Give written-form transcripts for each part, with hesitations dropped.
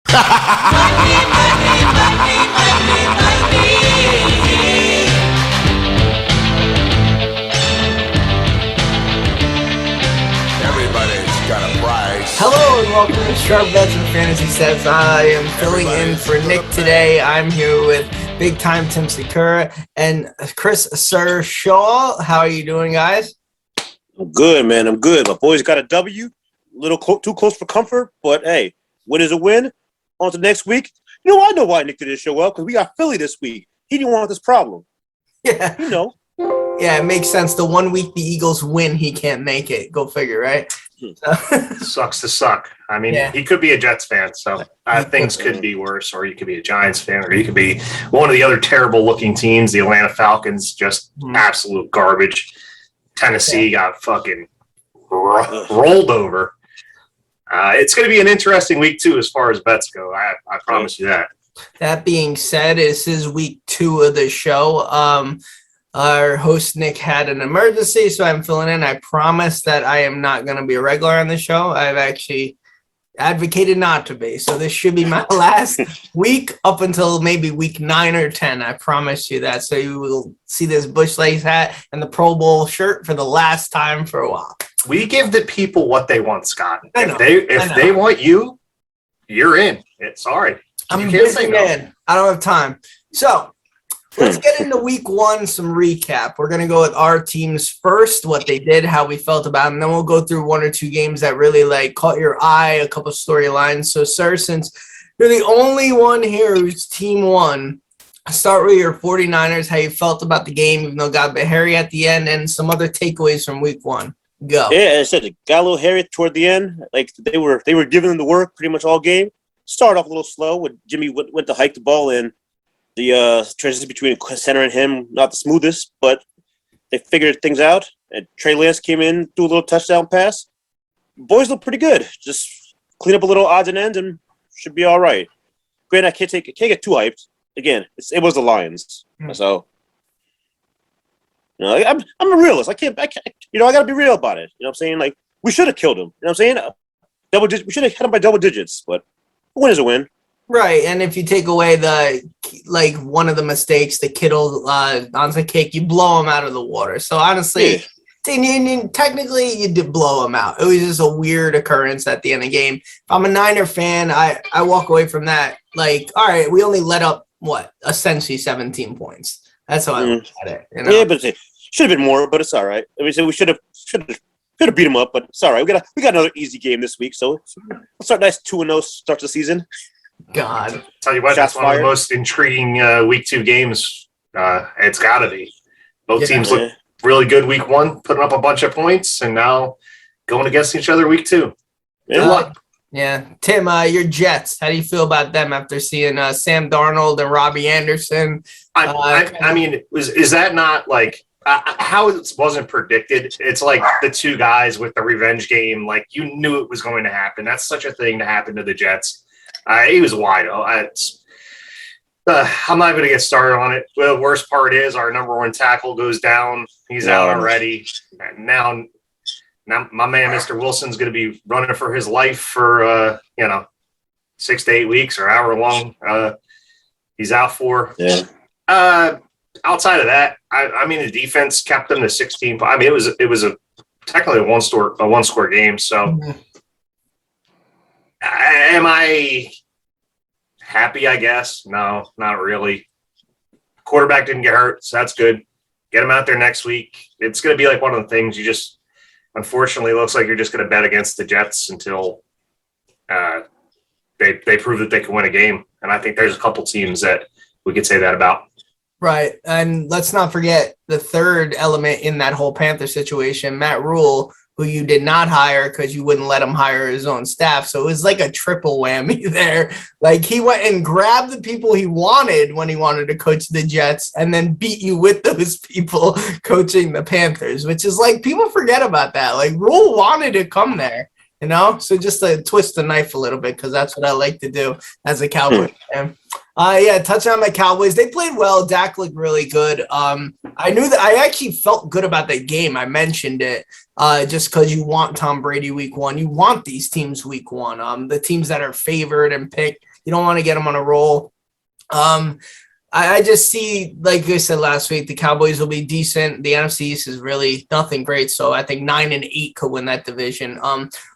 Everybody's got a prize. Hello and welcome to Sharp Bets and Fantasy Sets. I am filling in for Nick today. I'm here with big time Tim Sakura and Chris Sir Shaw. How are you doing, guys? I'm good, man. I'm good. My boys got a W. A little too close for comfort, but hey, win is a win. On to next week. You know, I know why Nick didn't show up, because we got Philly this week. He didn't want this problem. Yeah. You know. Yeah, it makes sense. The 1 week the Eagles win, he can't make it. Go figure, right? Sucks to suck. I mean, Yeah. he could be a Jets fan, so things could be worse, or you could be a Giants fan, or you could be one of the other terrible-looking teams, the Atlanta Falcons, just absolute garbage. Tennessee got fucking rolled over. It's going to be an interesting week, too, as far as bets go. I promise you that. That being said, this is week 2 of the show. Our host, Nick, had an emergency, so I'm filling in. I promise that I am not going to be a regular on the show. I've actually advocated not to be. So this should be my last week up until maybe week 9 or 10. I promise you that. So you will see this Bush Lace hat and the Pro Bowl shirt for the last time for a while. We give the people what they want, Scott. I know. If they want you, you're in. Sorry. I'm You a can't busy say no. man. I don't have time. So let's get into week 1, some recap. We're going to go with our teams first, what they did, how we felt about them, and then we'll go through 1 or 2 games that really caught your eye, a couple storylines. So, sir, since you're the only one here whose team won, start with your 49ers, how you felt about the game, even though it got a bit hairy at the end, and some other takeaways from week 1. Go. Yeah, as I said, it got a little hairy toward the end. Like they were giving them the work pretty much all game. Started off a little slow when Jimmy went to hike the ball in. The transition between center and him, not the smoothest, but they figured things out. And Trey Lance came in, threw a little touchdown pass. Boys look pretty good. Just clean up a little odds and ends and should be all right. Granted, I can't get too hyped. Again, it was the Lions. So, you know, I'm a realist. I can't, you know, I got to be real about it. You know what I'm saying? Like, we should have killed him. You know what I'm saying? We should have had him by double digits, but a win is a win. Right, and if you take away one of the mistakes, the Kittle on the kick, you blow him out of the water. So honestly, technically you did blow him out. It was just a weird occurrence at the end of the game. If I'm a Niner fan, I walk away from that like, all right, we only let up essentially 17 points. That's how I look at it. You know? Yeah, but it should have been more, but it's all right. I mean, so we should have beat them up, but it's all right. We got another easy game this week, so let's start nice 2-0 start the season. God. Tell you what, Shots that's one of the most intriguing week 2 games. It's got to be. Both teams look really good week 1, putting up a bunch of points, and now going against each other week 2. Good luck. Yeah. Tim, your Jets, how do you feel about them after seeing Sam Darnold and Robbie Anderson? I mean, is that not like how it wasn't predicted? It's like the 2 guys with the revenge game. Like, you knew it was going to happen. That's such a thing to happen to the Jets. He was wide. I'm not going to get started on it. Well, the worst part is our number 1 tackle goes down. He's out already. And now my man, Mr. Wilson's going to be running for his life for, 6 to 8 weeks or however long he's out for. Yeah. Outside of that, I mean, the defense kept them to 16. I mean, it was technically a one-score game. So. Am I happy, I guess? No, not really. Quarterback didn't get hurt, so that's good. Get him out there next week. It's going to be like one of the things you just, unfortunately, looks like you're just going to bet against the Jets until they prove that they can win a game. And I think there's a couple teams that we could say that about. Right. And let's not forget the third element in that whole Panther situation, Matt Rule, who you did not hire because you wouldn't let him hire his own staff. So it was like a triple whammy there. Like, he went and grabbed the people he wanted when he wanted to coach the Jets and then beat you with those people coaching the Panthers, which is like, people forget about that. Like, Rule wanted to come there, you know? So just to twist the knife a little bit, because that's what I like to do as a Cowboy fan. Touching on my Cowboys, they played well. Dak looked really good. I knew that I actually felt good about that game. I mentioned it just because you want Tom Brady week 1. You want these teams week 1. The teams that are favored and picked, You don't want to get them on a roll. I just see, like I said last week, the Cowboys will be decent. The NFC East is really nothing great. So I think 9-8 could win that division.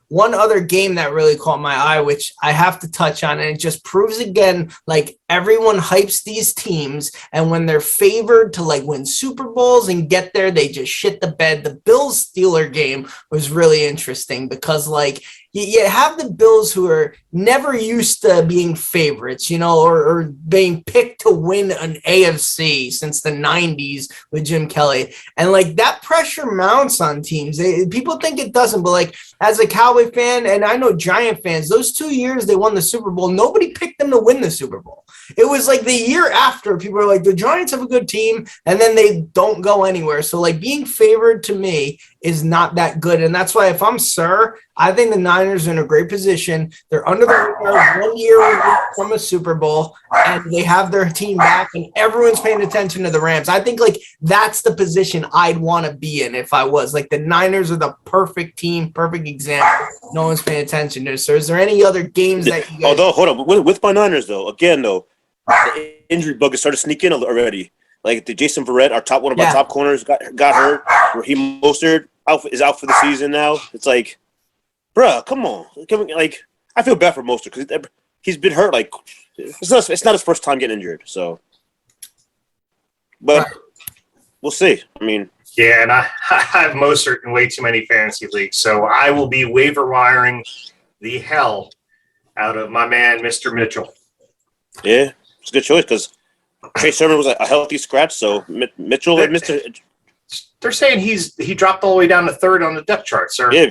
One other game that really caught my eye, which I have to touch on, and it just proves again, like everyone hypes these teams, and when they're favored to like win Super Bowls and get there, they just shit the bed. The Bills-Steeler game was really interesting because like you have the Bills who are never used to being favorites, or being picked to win an AFC since the 90s with Jim Kelly. And like that pressure mounts on teams. People think it doesn't, but like as a Cowboy fan, and I know Giant fans, those 2 years they won the Super Bowl, nobody picked them to win the Super Bowl. It was like the year after people are like, the Giants have a good team, and then they don't go anywhere. So like being favored to me is not that good. And that's why if I'm Sir, I think the Niners are in a great position. They're under the radar 1 year from a Super Bowl, and they have their team back, and everyone's paying attention to the Rams. I think like that's the position I'd want to be in if I was. Like the Niners are the perfect team, perfect example. No one's paying attention to. So is there any other games that you guys— Although, hold on. With my Niners, though, again, though, the injury bug has started to sneak in already. Like the Jason Verrett, one of our top corners, got hurt. Raheem Mostert is out for the season now. It's like, bruh, come on. Like, I feel bad for Mostert because he's been hurt. Like, it's not his first time getting injured. So, but we'll see. I mean, yeah, and I have Mostert in way too many fantasy leagues, so I will be waiver wiring the hell out of my man, Mr. Mitchell. Yeah, it's a good choice because Trey Sermon was a healthy scratch, so Mitchell and Mr. They're saying he dropped all the way down to third on the depth chart, sir. Yeah,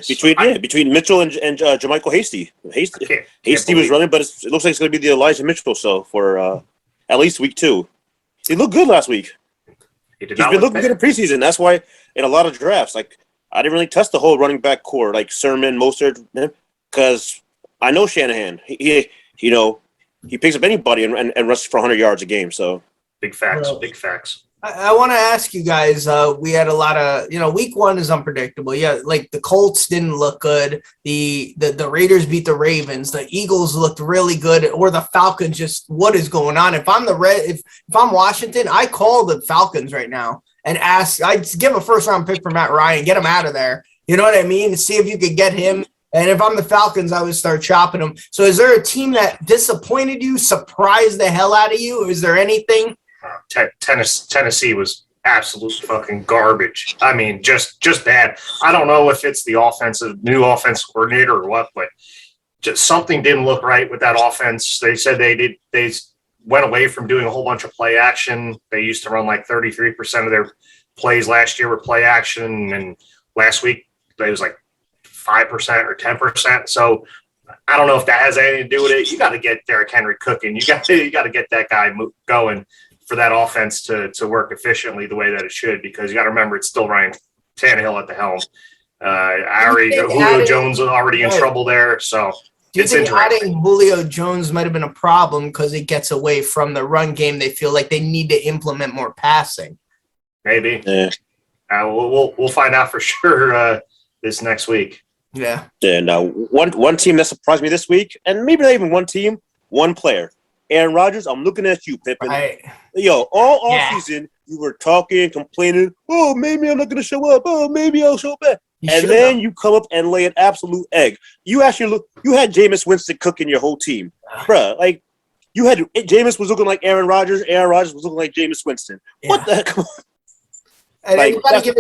between Mitchell and Jermichael Hasty. Hasty was running, but it looks like it's going to be the Elijah Mitchell show for at least week 2. He looked good last week. He's been looking good in preseason. That's why in a lot of drafts, like I didn't really test the whole running back core, like Sermon, Mostert, because I know Shanahan. He picks up anybody and rushes for 100 yards a game. So big facts, big facts. I want to ask you guys, we had a lot of, week 1 is unpredictable. Yeah, like the Colts didn't look good. The Raiders beat the Ravens. The Eagles looked really good, or the Falcons. Just what is going on? If I'm if I'm Washington, I call the Falcons right now and ask. I'd give a first-round pick for Matt Ryan, get him out of there. You know what I mean? See if you could get him. And if I'm the Falcons, I would start chopping them. So is there a team that disappointed you, surprised the hell out of you? Is there anything? Tennessee was absolute fucking garbage. I mean, just bad. I don't know if it's the new offensive coordinator or what, but just something didn't look right with that offense. They said they went away from doing a whole bunch of play action. They used to run like 33% of their plays last year with play action, and last week it was like 5% or 10%. So I don't know if that has anything to do with it. You got to get Derrick Henry cooking. You got to get that guy going for that offense to work efficiently the way that it should, because you got to remember it's still Ryan Tannehill at the helm. Julio Jones was already in trouble there, so it's interesting. Adding Julio Jones might have been a problem because it gets away from the run game. They feel like they need to implement more passing. Maybe. Yeah. We'll find out for sure this next week. Yeah. And one team that surprised me this week, and maybe not even one team, one player. Aaron Rodgers, I'm looking at you, Pippin. Yo, all offseason, you were talking, complaining, oh, maybe I'm not going to show up. Oh, maybe I'll show up. And then you come up and lay an absolute egg. You had Jameis Winston cooking your whole team. Bruh, like, Jameis was looking like Aaron Rodgers. Aaron Rodgers was looking like Jameis Winston. Yeah. What the heck? And like, you gotta give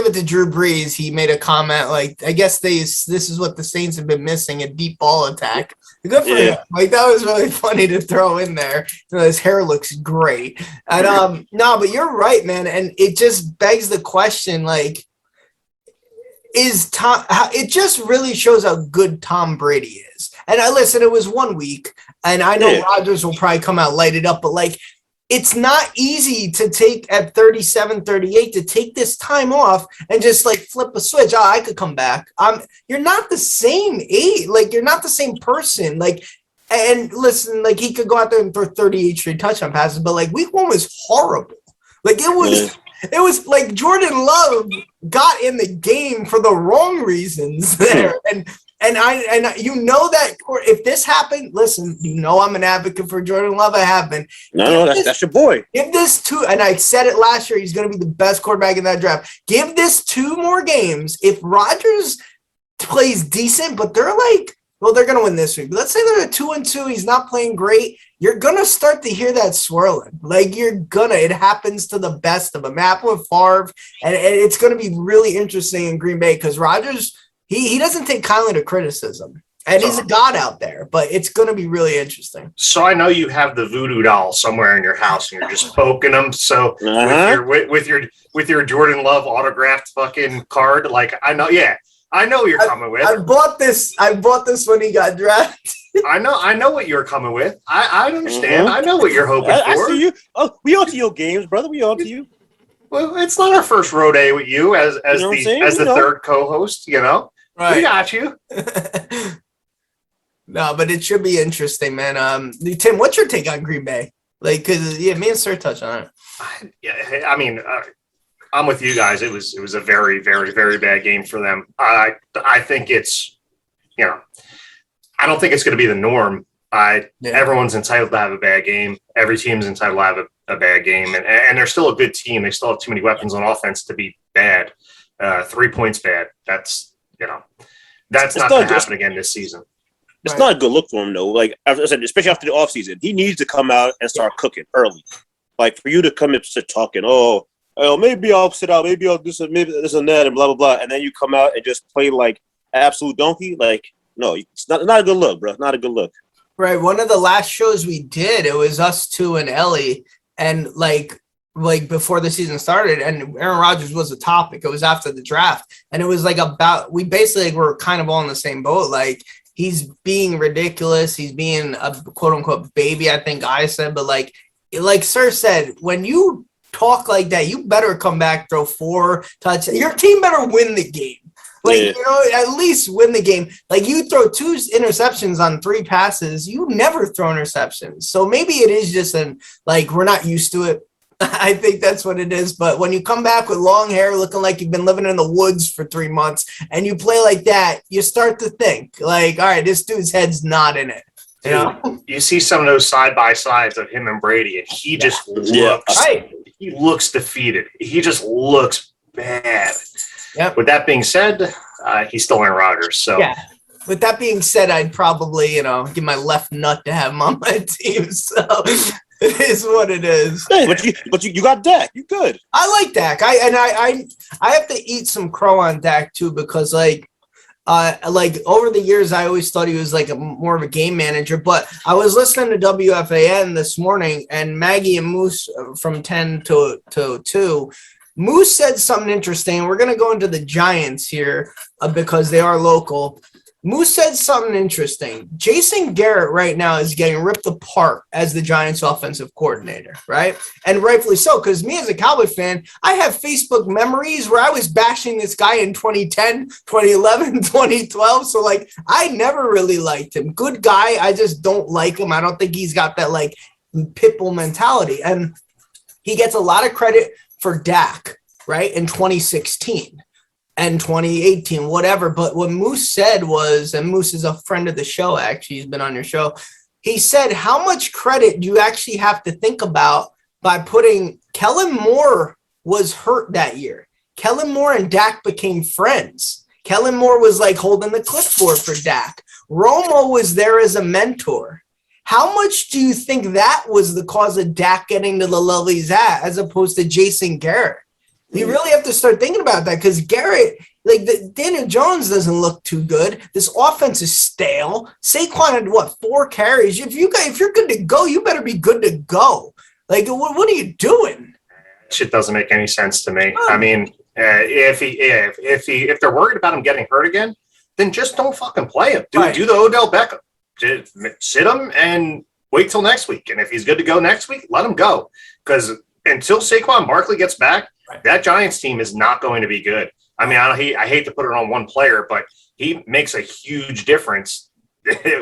it to Drew Brees. He made a comment like, I guess this is what the Saints have been missing, a deep ball attack. Good for him. Like, that was really funny to throw in there. His hair looks great. And no, but you're right, man. And it just begs the question, like, it just really shows how good Tom Brady is. And listen, it was 1 week, and I know Rodgers will probably come out lighted up, but like, it's not easy to take at 37, 38 to take this time off and just like flip a switch. Oh, I could come back. You're not the same age. Like, you're not the same person. Like, and listen, like, he could go out there and throw 38 straight touchdown passes, but like week 1 was horrible. Like, it was like Jordan Love got in the game for the wrong reasons there. And you know that if this happened, listen, you know I'm an advocate for Jordan Love. I have been. No, that's your boy. Give this two, and I said it last year, he's going to be the best quarterback in that draft. Give this 2 more games. If Rodgers plays decent, but they're like, well, they're going to win this week. But let's say they're at 2-2. He's not playing great. You're going to start to hear that swirling. Like it happens to the best of them. Apple and Favre, and it's going to be really interesting in Green Bay because Rodgers, he doesn't take kindly to criticism. And he's a god out there, but it's going to be really interesting. So I know you have the voodoo doll somewhere in your house, and you're just poking them. So with your Jordan Love autographed fucking card, like I know you're coming with. I bought this when he got drafted. I know what you're coming with. I understand. I know what you're hoping for. I see you. Oh, we all to your games, brother. We all to you. Well, it's not our first rodeo with you as the third co-host. You know, right. We got you. No, but it should be interesting, man. Tim, what's your take on Green Bay? Like, because me and Sir touched on it. I mean, I'm with you guys. It was a very, very, very bad game for them. I think it's, I don't think it's going to be the norm. Everyone's entitled to have a bad game. Every team's entitled to have a bad game, and they're still a good team. They still have too many weapons on offense to be bad. 3 points bad. That's not going to happen again this season. It's not a good look for him, though. Like I said, especially after the offseason, he needs to come out and start cooking early. Like for you to come and sit talking, maybe I'll sit out, maybe I'll do some, maybe this and that, and blah blah blah, and then you come out and just play like absolute donkey. Like no, it's not a good look, bro. Not a good look. Right. One of the last shows we did, it was us two and Ellie, and like before the season started, and Aaron Rodgers was a topic. It was after the draft, and it was like we basically were kind of all in the same boat, like. He's being ridiculous. He's being a quote unquote baby, I think I said. But like Sir said, when you talk like that, you better come back, throw 4 touchdowns. Your team better win the game. At least win the game. Like you throw 2 interceptions on 3 passes, you never throw interceptions. So maybe it is just we're not used to it. I think that's what it is. But when you come back with long hair looking like you've been living in the woods for 3 months and you play like that, you start to think like, all right, this dude's head's not in it. You see some of those side-by-sides of him and Brady, and he just looks defeated. He just looks bad. Yep. With that being said, he's still Aaron Rodgers. So yeah. With that being said, I'd probably, give my left nut to have him on my team. So it is what it is. Hey, but you got Dak. You good. I like Dak. I have to eat some crow on Dak too because like over the years I always thought he was like more of a game manager. But I was listening to WFAN this morning and Maggie and Moose from 10 to 2. Moose said something interesting. We're gonna go into the Giants here because they are local. Moose said something interesting. Jason Garrett right now is getting ripped apart as the Giants offensive coordinator, right? And rightfully so, because me as a Cowboy fan, I have Facebook memories where I was bashing this guy in 2010, 2011, 2012. So, like, I never really liked him. Good guy. I just don't like him. I don't think he's got that, like, pitbull mentality. And he gets a lot of credit for Dak, right, in 2016. And 2018, whatever. But what Moose said was, and Moose is a friend of the show, actually, he's been on your show. He said, how much credit do you actually have to think about by putting Kellen Moore was hurt that year. Kellen Moore and Dak became friends. Kellen Moore was like holding the clipboard for Dak. Romo was there as a mentor. How much do you think that was the cause of Dak getting to the level he's at as opposed to Jason Garrett? You really have to start thinking about that because Garrett, Daniel Jones doesn't look too good. This offense is stale. Saquon had 4 carries? If you're good to go, you better be good to go. Like, what are you doing? Shit doesn't make any sense to me. I mean, if they're worried about him getting hurt again, then just don't fucking play him. Do the Odell Beckham. Just sit him and wait till next week. And if he's good to go next week, let him go. Because until Saquon Barkley gets back, that Giants team is not going to be good. I mean, I hate to put it on one player, but he makes a huge difference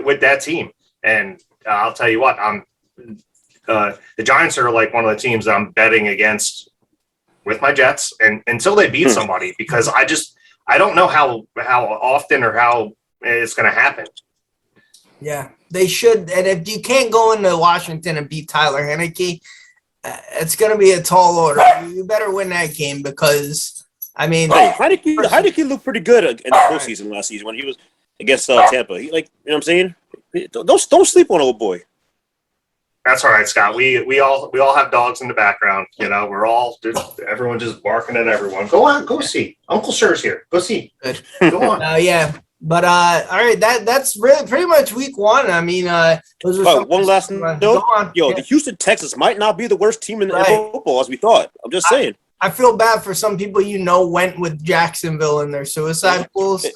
with that team. And I'll tell you what, the Giants are like one of the teams I'm betting against with my Jets, and until they beat somebody, because I don't know how often or how it's going to happen. Yeah, they should. And if you can't go into Washington and beat Tyler Heineke, it's going to be a tall order. You better win that game because, I mean, Heineke looked pretty good in the postseason last season when he was against Tampa. He, like, you know what I'm saying? Don't sleep on old boy. That's all right, Scott. We all have dogs in the background. You know, everyone just barking at everyone. Go on, go see. Uncle Sir's here. Go see. Good. Go on. Yeah. But all right, that's really pretty much week one. I mean, those are one last note. The Houston Texans might not be the worst team in football as we thought. I'm just saying. I feel bad for some people went with Jacksonville in their suicide pools.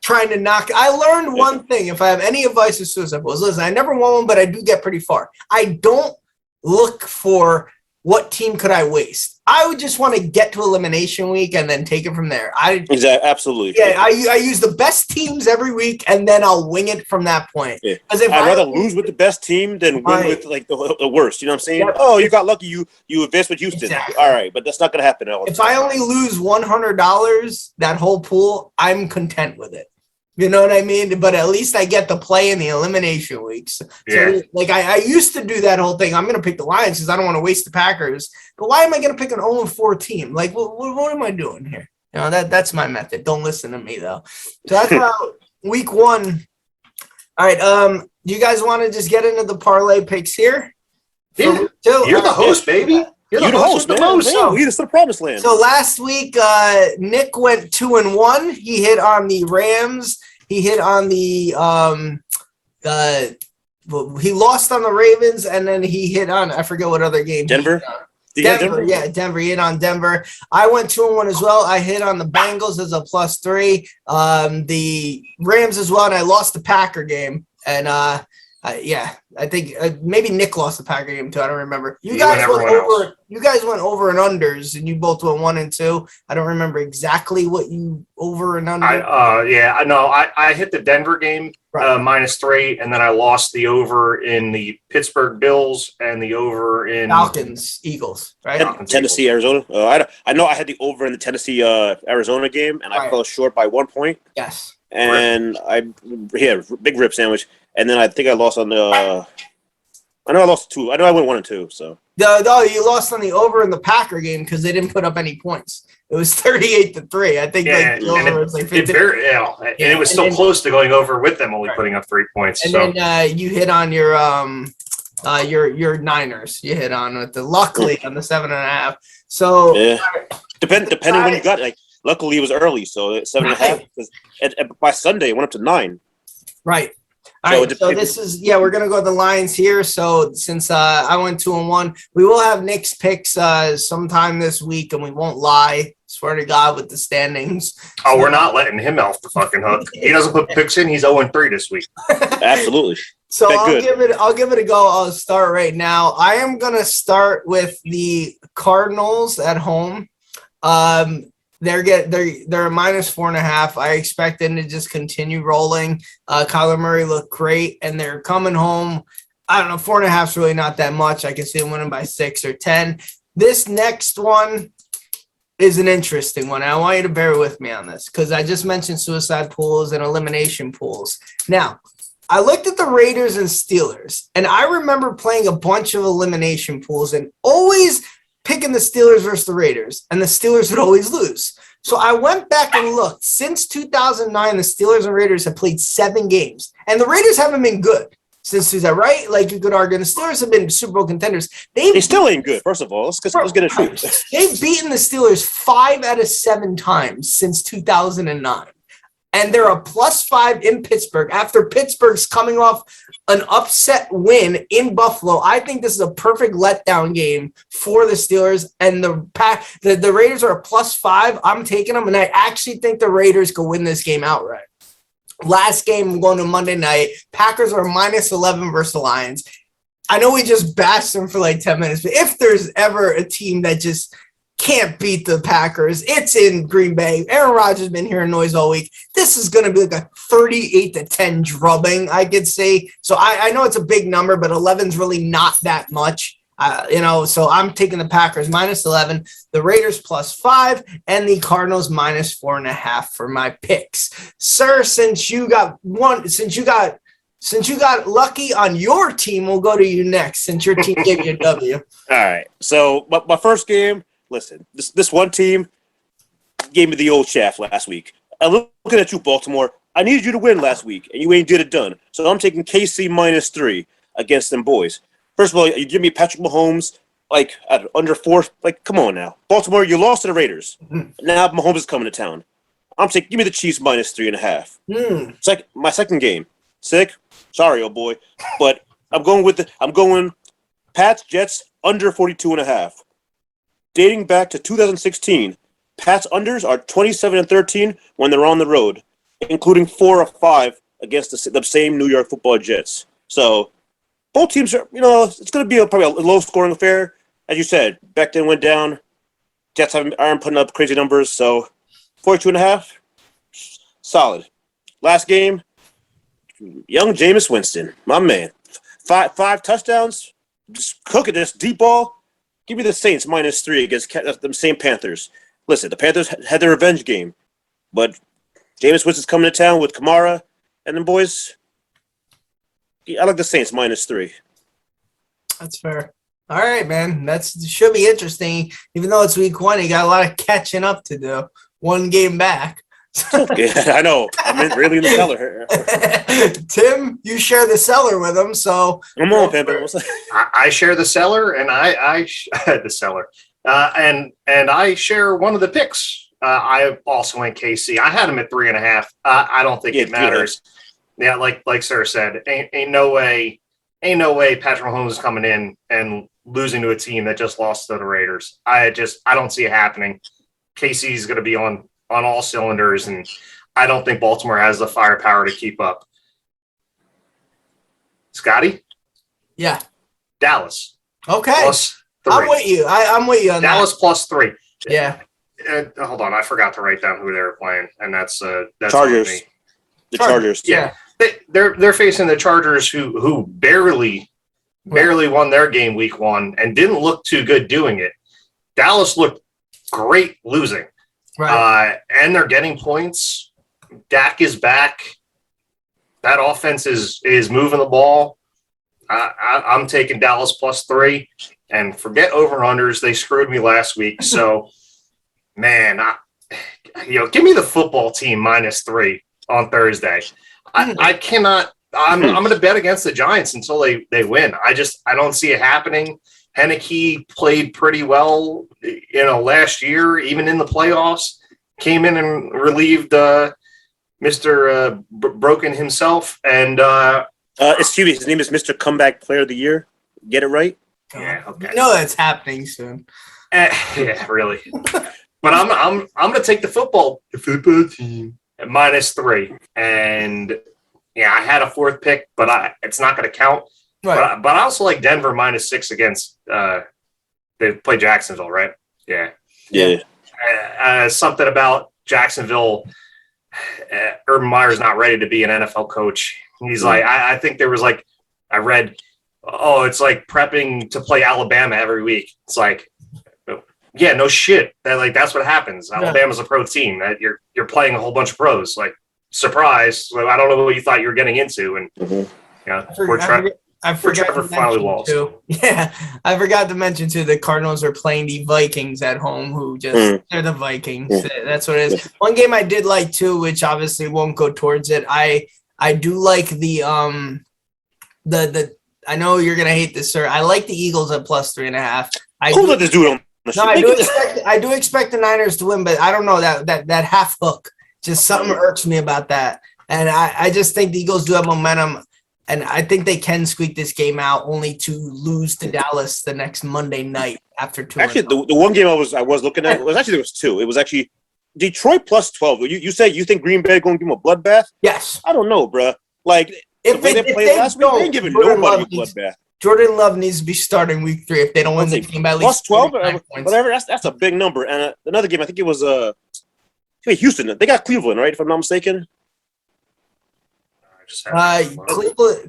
Trying to knock. I learned one thing. If I have any advice for suicide pools, listen, I never won one, but I do get pretty far. I don't look for what team could I waste. I would just want to get to elimination week and then take it from there. Exactly, absolutely. Yeah, I use the best teams every week and then I'll wing it from that point. Yeah. I'd rather lose with the best team than win with like the worst. You know what I'm saying? Yep. Oh, you got lucky. You advanced with Houston. Exactly. All right, but that's not going to happen. If I only lose $100 that whole pool, I'm content with it. You know what I mean? But at least I get to play in the elimination weeks. Yeah. So, like, I used to do that whole thing. I'm going to pick the Lions because I don't want to waste the Packers. But why am I going to pick an 0-4 team? Like, what am I doing here? You know, that's my method. Don't listen to me, though. So that's about week one. All right. You guys want to just get into the parlay picks here? Yeah. You're the host, baby. You're the host, man. Lead us to the promised land. So last week, Nick went 2-1. He hit on the Rams. He hit on the he lost on the Ravens, and then he hit on, I forget what other game. Denver. Denver. He hit on Denver. I went 2-1 as well. I hit on the Bengals as a +3. The Rams as well, and I lost the Packer game. And I think maybe Nick lost the Packer game too. I don't remember. You guys went over and unders, and you both went 1 and 2. I don't remember exactly what you over and under. I hit the Denver game -3, and then I lost the over in the Pittsburgh Bills and the over in Falcons Eagles, right? Tennessee Arizona. I know I had the over in the Tennessee Arizona game, and I fell short by 1 point. Yes. And big rib sandwich. And then I think I lost on the. I know I lost 2. I know I went 1 and 2. So no, you lost on the over in the Packer game because they didn't put up any points. It was 38-3. I think the over was like 50. And it was still close to going over with them only putting up 3 points. And then you hit on your Niners. You hit on with luckily on the 7.5. So depending when you got it. Like, luckily it was early, so 7.5. Because by Sunday it went up to 9. Right. All right, so this is we're gonna go with the Lions here. So since I went 2-1, we will have Nick's picks sometime this week, and we won't lie. Swear to God with the standings. Oh, we're not letting him off the fucking hook. He doesn't put picks in. He's 0-3 this week. Absolutely. So I'll give it a go. I'll start right now. I am gonna start with the Cardinals at home. They're a -4.5. I expect them to just continue rolling. Kyler Murray looked great, and they're coming home. I don't know, 4.5 is really not that much. I can see them winning by 6 or 10. This next one is an interesting one. I want you to bear with me on this because I just mentioned suicide pools and elimination pools. Now, I looked at the Raiders and Steelers, and I remember playing a bunch of elimination pools and always picking the Steelers versus the Raiders, and the Steelers would always lose. So I went back and looked. Since 2009, the Steelers and Raiders have played 7 games, and the Raiders haven't been good since 2009, right? Like, you could argue the Steelers have been Super Bowl contenders. They still ain't good, first of all. Let's get it true. They've beaten the Steelers 5 out of 7 times since 2009. And they're a +5 in Pittsburgh after Pittsburgh's coming off an upset win in Buffalo. I think this is a perfect letdown game for the Steelers, and the Raiders are a +5. I'm taking them, and I actually think the Raiders could win this game outright. Last game, I'm going to Monday night. Packers are -11 versus the Lions. I know we just bashed them for like 10 minutes, but if there's ever a team that just can't beat the Packers, it's in Green Bay. Aaron Rodgers has been hearing noise all week. This is going to be like a 38-10 drubbing, I could say. So I know it's a big number, but 11's really not that much. So I'm taking the Packers minus 11, the Raiders plus 5, and the Cardinals minus 4.5 for my picks. Sir, since you got lucky on your team, we'll go to you next since your team gave you a W. All right. So my first game, listen, this one team gave me the old shaft last week. I'm looking at you, Baltimore. I needed you to win last week, and you ain't did it done. So I'm taking KC minus 3 against them boys. First of all, you give me Patrick Mahomes, like, under 4. Like, come on now. Baltimore, you lost to the Raiders. Now Mahomes is coming to town. Give me the Chiefs minus 3.5. It's like my second game. Sick. Sorry, old boy. But I'm going Pats, Jets, under 42.5. Dating back to 2016, Pats unders are 27-13 when they're on the road, including 4 of 5 against the same New York Football Jets. So both teams are, it's going to be probably a low-scoring affair. As you said, Becton went down. Jets aren't putting up crazy numbers, so 42.5, solid. Last game, young Jameis Winston, my man. Five touchdowns, just cooking this deep ball. Give me the Saints minus 3 against the same Panthers. Listen, the Panthers had their revenge game, but Jameis Winston's coming to town with Kamara and them boys. I like the Saints minus 3. That's fair. All right, man. Should be interesting. Even though it's week 1, you got a lot of catching up to do. One game back. Yeah, I know. I'm really in the cellar. Tim, you share the cellar with him, so Come on, Pimpin. I share the cellar, and I the cellar, and I share one of the picks. I also went KC. I had him at 3.5. I don't think it matters. Yeah, like Sir said, ain't no way Patrick Mahomes is coming in and losing to a team that just lost to the Raiders. I don't see it happening. KC is going to be on all cylinders, and I don't think Baltimore has the firepower to keep up. Scotty? Yeah. Dallas. Okay. Plus 3. I'm with you. I'm with you on Dallas that. plus 3. Yeah. Hold on, I forgot to write down who they were playing, and that's Chargers. The Chargers. Yeah. They're facing the Chargers who barely won their game week 1 and didn't look too good doing it. Dallas looked great losing. Right. And they're getting points. Dak is back. That offense is moving the ball. I'm taking Dallas plus 3. And forget over-unders. They screwed me last week. So, man, give me the football team minus 3 on Thursday. I cannot – I'm going to bet against the Giants until they win. I don't see it happening. Heineke played pretty well, last year, even in the playoffs. Came in and relieved Mr. Broken himself. And excuse me, his name is Mr. Comeback Player of the Year. Get it right? Yeah, okay. You know that's happening soon. Yeah, really. But I'm going to take the football team at minus 3. And yeah, I had a 4th pick, but it's not going to count. Right. But I also like Denver minus 6 against they play Jacksonville, right? Yeah. Something about Jacksonville. Urban Meyer's not ready to be an NFL coach. He's like, I think there was like, I read, it's like prepping to play Alabama every week. It's like, yeah, no shit. That's what happens. Alabama's a pro team. That you're playing a whole bunch of pros. Like, surprise. I don't know what you thought you were getting into. And I forgot Trevor finally lost. Yeah, I forgot to mention too. The Cardinals are playing the Vikings at home, who they're the Vikings. That's what it is. One game I did like too, which obviously won't go towards it. I do like the I know you're gonna hate this, sir. I like the Eagles at plus 3.5. Let this dude on. I do expect the Niners to win, but I don't know that half hook. Just something irks me about that, and I just think the Eagles do have momentum. And I think they can squeak this game out, only to lose to Dallas the next Monday night after 2. Actually, the one game I was looking at there was 2. It was actually Detroit plus 12. You say you think Green Bay going to give them a bloodbath? Yes. I don't know, bro. Like if they played last week, they ain't giving nobody a bloodbath. Jordan Love needs to be starting week 3 if they don't win the game by at least plus 12, whatever. That's a big number. And another game, I think it was Houston. They got Cleveland, right? If I'm not mistaken. Just have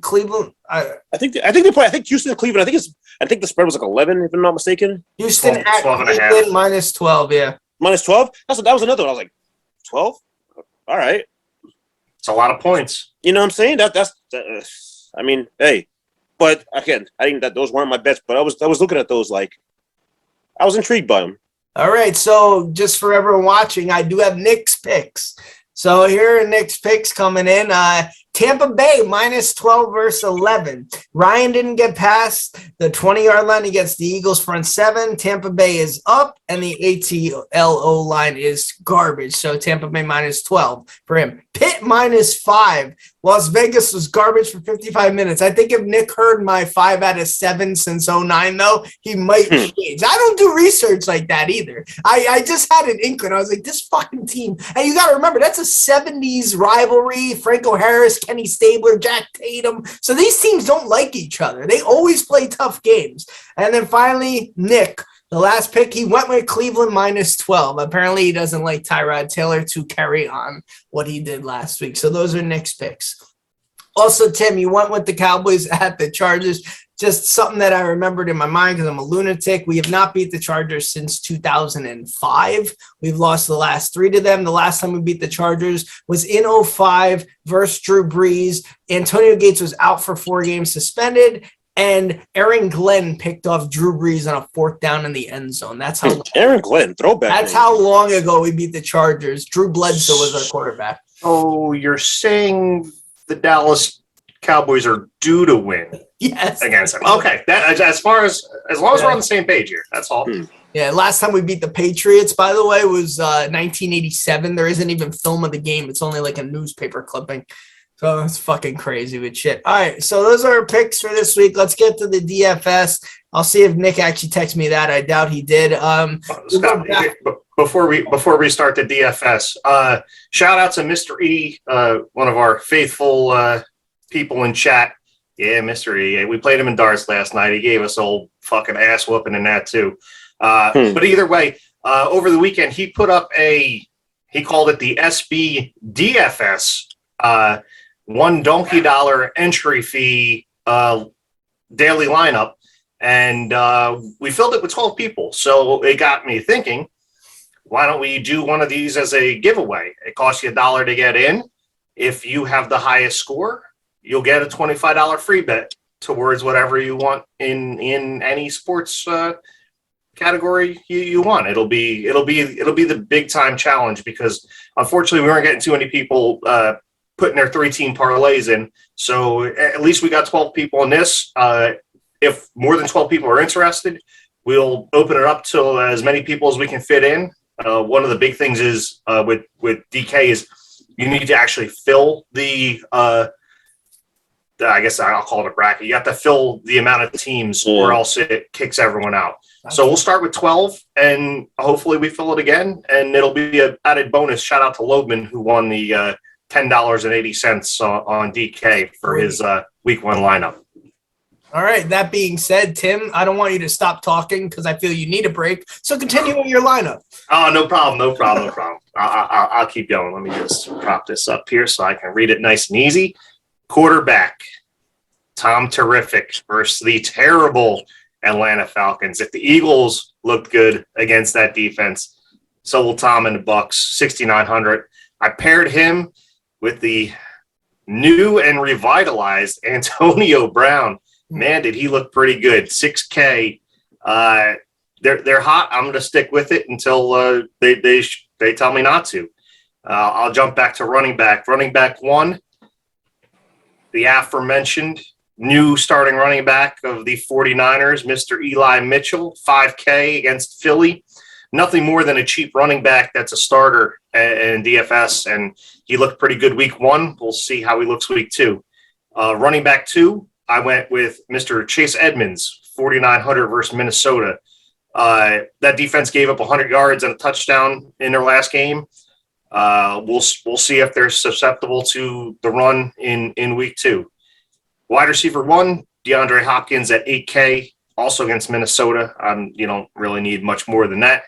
Cleveland. I think they play. I think Houston and Cleveland. I think the spread was like 11, if I'm not mistaken. Houston 12, at 12 and a half. Cleveland minus 12. Yeah. Minus 12. That was another one. I was like, 12. All right. It's a lot of points. You know what I'm saying? I mean, hey, but again, I think that those weren't my bets. But I was looking at those like I was intrigued by them. All right. So just for everyone watching, I do have Nick's picks. So here are Nick's picks coming in. Tampa Bay minus 12 versus 11. Ryan didn't get past the 20-yard line against the Eagles front seven. Tampa Bay is up, and the ATLO line is garbage. So Tampa Bay minus 12 for him. Pitt minus 5. Las Vegas was garbage for 55 minutes. I think if Nick heard my 5 out of 7 since 09, though, he might change. I don't do research like that either. I just had an inkling. I was like, this fucking team. And you got to remember, that's a 70s rivalry. Franco Harris, Kenny Stabler, Jack Tatum. So these teams don't like each other. They always play tough games. And then finally, Nick, the last pick, he went with Cleveland minus 12. Apparently, he doesn't like Tyrod Taylor to carry on what he did last week. So those are Nick's picks. Also, Tim, you went with the Cowboys at the Chargers. Just something that I remembered in my mind because I'm a lunatic. We have not beat the Chargers since 2005. We've lost the last 3 to them. The last time we beat the Chargers was in 05 versus Drew Brees. Antonio Gates was out for 4 games suspended. And Aaron Glenn picked off Drew Brees on a 4th down in the end zone. That's how Aaron Glenn throwback. That's how long ago we beat the Chargers. Drew Bledsoe was our quarterback. Oh, you're saying the Dallas Cowboys are due to win? Yes. Against them. Okay. That as long as we're on the same page here, that's all. Yeah, last time we beat the Patriots, by the way, was 1987. There isn't even film of the game. It's only like a newspaper clipping. So it's fucking crazy with shit. All right, so those are our picks for this week. Let's get to the DFS. I'll see if Nick actually texted me that. I doubt he did. Scott, before we start the DFS, shout out to Mr. E, one of our faithful people in chat. Yeah, Mr. E. We played him in darts last night. He gave us old fucking ass whooping in that too. But either way, over the weekend he put up he called it the SB DFS. $1 entry fee daily lineup, and we filled it with 12 people. So it got me thinking, why don't we do one of these as a giveaway? It costs you $1 to get in. If you have the highest score, you'll get a $25 free bet towards whatever you want in any sports category you want. It'll be the big time challenge, because unfortunately we weren't getting too many people putting their 3-team parlays in. So at least we got 12 people in this. If more than 12 people are interested, we'll open it up to as many people as we can fit in. One of the big things is with DK is you need to actually fill the I guess I'll call it a bracket. You have to fill the amount of teams or else it kicks everyone out. So we'll start with 12 and hopefully we fill it again, and it'll be an added bonus. Shout out to Loebman, who won the $10.80 on DK for his week 1 lineup. All right. That being said, Tim, I don't want you to stop talking because I feel you need a break. So continue with your lineup. Oh, no problem. I'll keep going. Let me just prop this up here so I can read it nice and easy. Quarterback, Tom Terrific versus the terrible Atlanta Falcons. If the Eagles looked good against that defense, so will Tom and the Bucks, 6,900. I paired him with the new and revitalized Antonio Brown. Man, did he look pretty good. 6K. They're hot. I'm going to stick with it until they tell me not to. I'll jump back to running back. Running back 1, the aforementioned new starting running back of the 49ers, Mr. Eli Mitchell, 5K against Philly. Nothing more than a cheap running back that's a starter in DFS, and he looked pretty good week 1. We'll see how he looks week 2. Running back 2, I went with Mr. Chase Edmonds, 4,900 versus Minnesota. That defense gave up 100 yards and a touchdown in their last game. We'll see if they're susceptible to the run in week 2. Wide receiver 1, DeAndre Hopkins at 8K, also against Minnesota. You don't really need much more than that.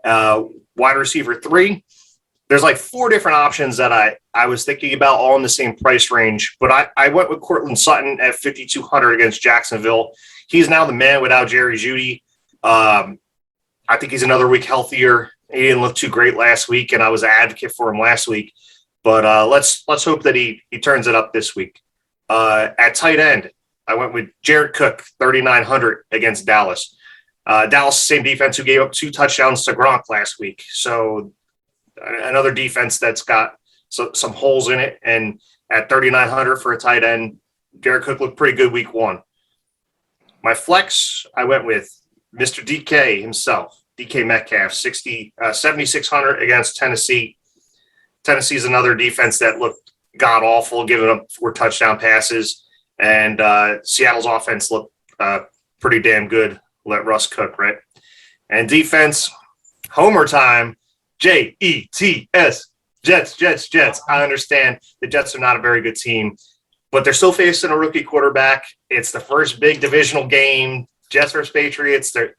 Wide receiver 3, there's like 4 different options that I was thinking about, all in the same price range. But I went with Cortland Sutton at 5,200 against Jacksonville. He's now the man without Jerry Jeudy. I think he's another week healthier. He didn't look too great last week, and I was an advocate for him last week. But let's hope that he turns it up this week. At tight end, I went with Jared Cook, 3,900 against Dallas. Dallas, same defense who gave up 2 touchdowns to Gronk last week. So another defense that's got some holes in it. And at 3,900 for a tight end, Jared Cook looked pretty good week 1. My flex, I went with Mr. DK himself, DK Metcalf, 7,600 against Tennessee. Tennessee's another defense that looked god-awful, giving up 4 touchdown passes. And Seattle's offense looked pretty damn good. Let Russ cook, right? And defense, homer time, Jets, Jets. I understand the Jets are not a very good team, but they're still facing a rookie quarterback. It's the first big divisional game, Jets versus Patriots. They're,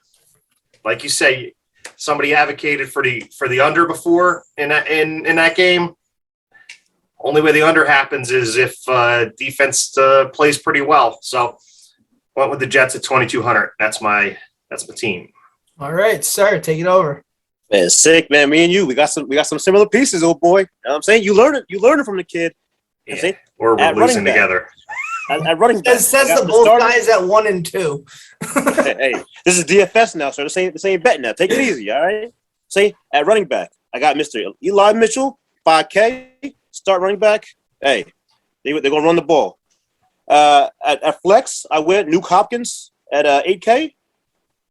like you say, somebody advocated for the under before in that game. Only way the under happens is if defense plays pretty well. So went with the Jets at 2,200. That's my team. All right, sir, take it over. Man, sick, man. Me and you, we got some similar pieces, old boy. You know what I'm saying? You learn it from the kid. Yeah. Or we're losing together. At running back. Says the both guys at 1 and 2. hey, this is DFS now, so this ain't betting now. Take it easy, all right? See, at running back, I got Mr. Eli Mitchell, 5K, start running back. Hey, they're going to run the ball. At flex, I went Nuke Hopkins at 8K.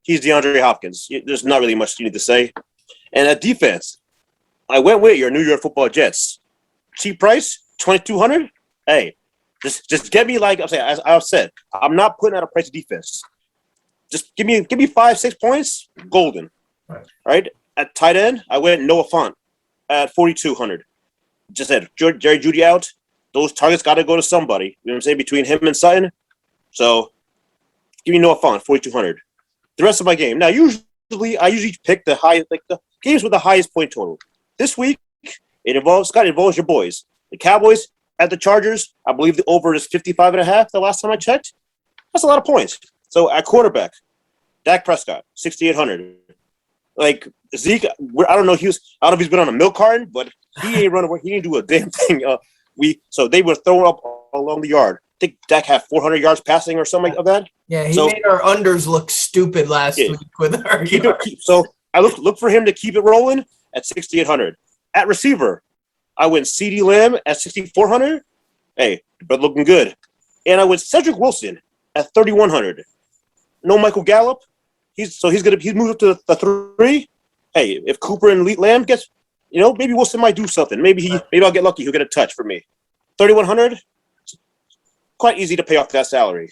He's DeAndre Hopkins. There's not really much you need to say. And at defense, I went with your New York Football Jets. Cheap price, 2,200. Hey, just get me, like I'm saying, as I've said, I'm not putting out a price of defense. Just give me 5-6 points, golden. All right. At tight end, I went Noah Fant at 4,200. Just said Jerry Jeudy out. Those targets got to go to somebody. You know what I'm saying? Between him and Sutton. So give me Noah Fant, 4,200. The rest of my game. Now, I usually pick the games with the highest point total. This week, it involves your boys. The Cowboys at the Chargers. I believe the over is 55.5 the last time I checked. That's a lot of points. So at quarterback, Dak Prescott, 6,800. Like Zeke, I don't know if he's been on a milk carton, but he ain't running away. He ain't do a damn thing. So they were throwing up along the yard. I think Dak had 400 yards passing or something like that. Yeah, he made our unders look stupid last week with our So I look for him to keep it rolling at 6,800. At receiver, I went CeeDee Lamb at 6,400. Hey, but looking good. And I went Cedric Wilson at 3,100. No Michael Gallup. He's moved up to the 3. Hey, if Cooper and Lamb gets, maybe Wilson might do something. Maybe I'll get lucky. He'll get a touch for me. 3,100. Quite easy to pay off that salary.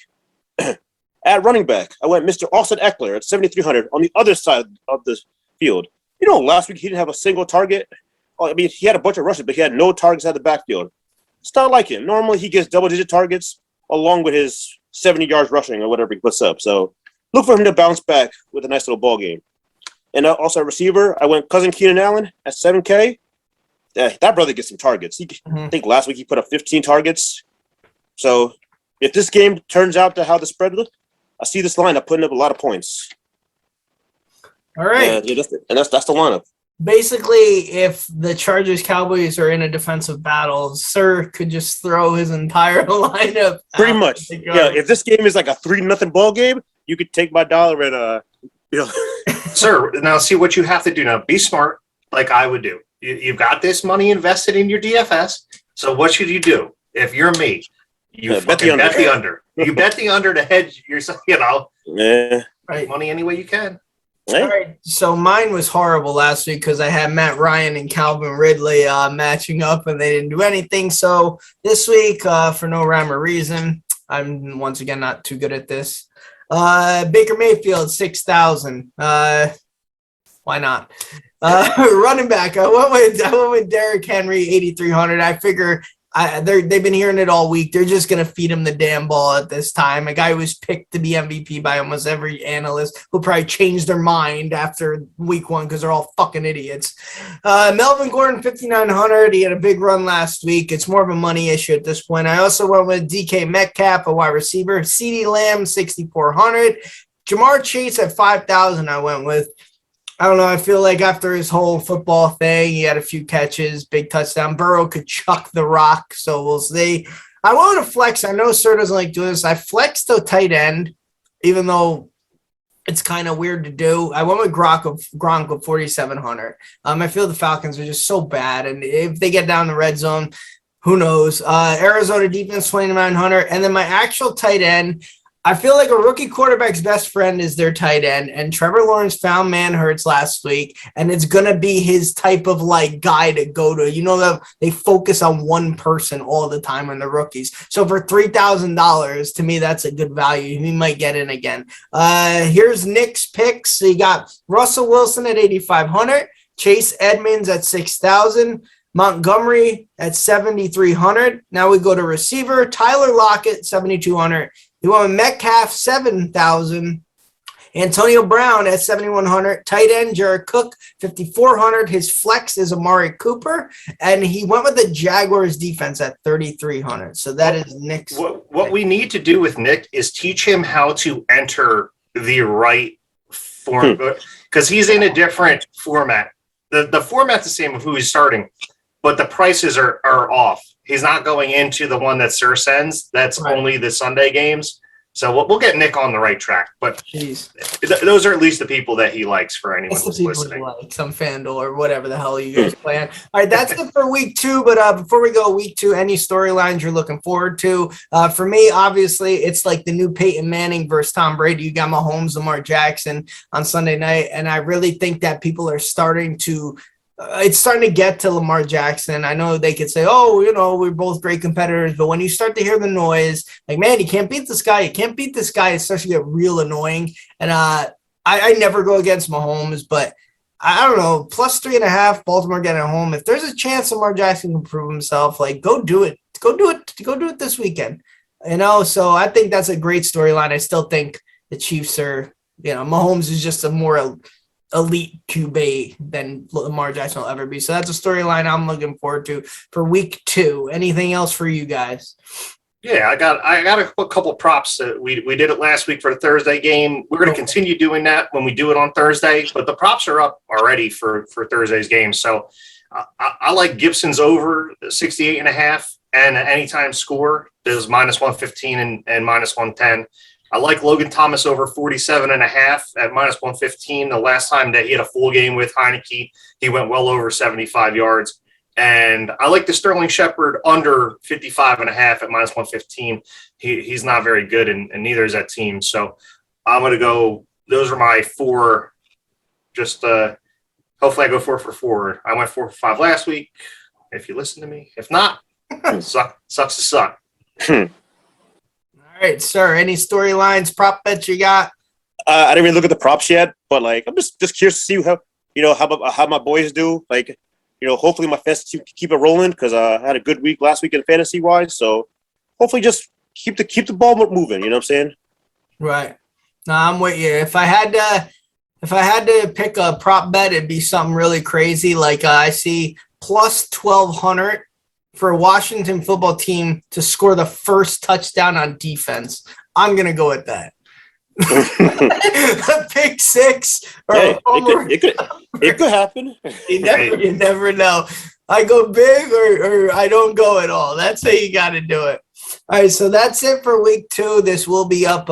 At running back, I went Mr. Austin Eckler at 7,300 on the other side of the field. Last week he didn't have a single target. I mean, he had a bunch of rushes, but he had no targets out of the backfield. It's not like him. Normally he gets double-digit targets along with his 70 yards rushing or whatever he puts up. So look for him to bounce back with a nice little ball game. And also at receiver, I went cousin Keenan Allen at 7K. That brother gets some targets. I think last week he put up 15 targets. So if this game turns out to how the spread looked, I see this lineup putting up a lot of points. All right. That's the lineup. Basically, if the Chargers Cowboys are in a defensive battle, Sir could just throw his entire lineup. Pretty much. Yeah. If this game is like a 3-0 ball game, you could take my dollar and Sir, now see what you have to do now. Be smart, like I would do. You've got this money invested in your DFS. So what should you do? If you're me, you bet the under. You bet the under to hedge yourself. Yeah. Right. Money any way you can. All right, so mine was horrible last week because I had Matt Ryan and Calvin Ridley matching up, and they didn't do anything. So this week, for no rhyme or reason, I'm once again not too good at this. Baker Mayfield, 6,000. Why not? Running back, I went with Derrick Henry, 8,300. I figure They've been hearing it all week. They're just going to feed him the damn ball at this time. A guy who was picked to be MVP by almost every analyst who probably changed their mind after week 1 because they're all fucking idiots. Melvin Gordon, 5,900. He had a big run last week. It's more of a money issue at this point. I also went with DK Metcalf, a wide receiver. CeeDee Lamb, 6,400. Jamar Chase at 5,000 I went with. I don't know. I feel like after his whole football thing, he had a few catches, big touchdown. Burrow could chuck the rock, so we'll see. I wanted to flex. I know Sir doesn't like doing this. I flexed to tight end, even though it's kind of weird to do. I went with Gronk of 4,700. I feel the Falcons are just so bad, and if they get down the red zone, who knows? Arizona defense, 2,900. And then my actual tight end, I feel like a rookie quarterback's best friend is their tight end, and Trevor Lawrence found Manhurts last week, and it's going to be his type of like guy to go to. You know that they focus on one person all the time in the rookies. So for $3,000, to me, that's a good value. He might get in again. Here's Nick's picks. So you got Russell Wilson at 8,500, Chase Edmonds at 6,000, Montgomery at 7,300. Now we go to receiver, Tyler Lockett, 7,200. You went with Metcalf, 7,000. Antonio Brown at 7,100. Tight end, Jared Cook, 5,400. His flex is Amari Cooper. And he went with the Jaguars defense at 3,300. So that is Nick's. What we need to do with Nick is teach him how to enter the right form. Because he's in a different format. The format's the same of who he's starting, but the prices are off. He's not going into the one that Sir sends. That's right. Only the Sunday games. So we'll get Nick on the right track. But those are at least the people that he likes for anyone who's listening. Like some FanDuel or whatever the hell you guys plan. All right, that's it for week 2. But before we go week 2, any storylines you're looking forward to? For me, obviously, it's like the new Peyton Manning versus Tom Brady. You got Mahomes, Lamar Jackson on Sunday night. And I really think that people are starting to it's starting to get to Lamar Jackson. I know they could say, oh, you know, we're both great competitors. But when you start to hear the noise, like, man, you can't beat this guy. You can't beat this guy. It starts to get real annoying. And I never go against Mahomes, but I don't know, plus 3.5, Baltimore getting home. If there's a chance Lamar Jackson can prove himself, like, go do it. Go do it this weekend. You know, so I think that's a great storyline. I still think the Chiefs are, you know, Mahomes is just a more elite QB than Lamar Jackson will ever be. So that's a storyline I'm looking forward to for week 2. Anything else for you guys? Yeah, I got a couple props. We did it last week for the Thursday game. We're going to continue doing that when we do it on Thursday, but the props are up already for Thursday's game. So I like Gibson's over 68.5 and anytime score. There's minus 115 and minus 110. I like Logan Thomas over 47.5 at minus 115. The last time that he had a full game with Heineke, he went well over 75 yards. And I like the Sterling Shepard under 55.5 at minus 115. He's not very good, and neither is that team. So I'm going to go. Those are my 4. Just hopefully I go 4 for 4. I went 4 for 5 last week. If you listen to me, if not, sucks to suck. All right, sir. Any storylines, prop bets you got? I didn't really look at the props yet, but like I'm just curious to see how my boys do. Like, you know, hopefully my fantasy keep it rolling because I had a good week last week in fantasy wise. So hopefully just keep the ball moving. You know what I'm saying? Right. No, I'm with you. If I had to pick a prop bet, it'd be something really crazy. Like I see plus 1,200 for a Washington football team to score the first touchdown on defense. I'm gonna go with that. A pick 6 or it could happen. You never know. I go big or I don't go at all. That's how you got to do it. All right, so that's it for week 2. This will be up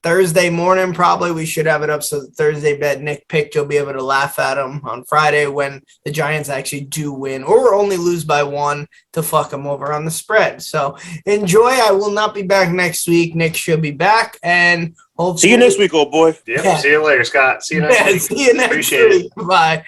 Thursday morning. Probably we should have it up so the Thursday bet Nick picked, you'll be able to laugh at him on Friday when the Giants actually do win or only lose by 1 to fuck them over on the spread. So enjoy. I will not be back next week. Nick should be back, and hopefully see you next week, old boy. Yeah. See you later, Scott. See you next week. See you next Appreciate week. it. Bye.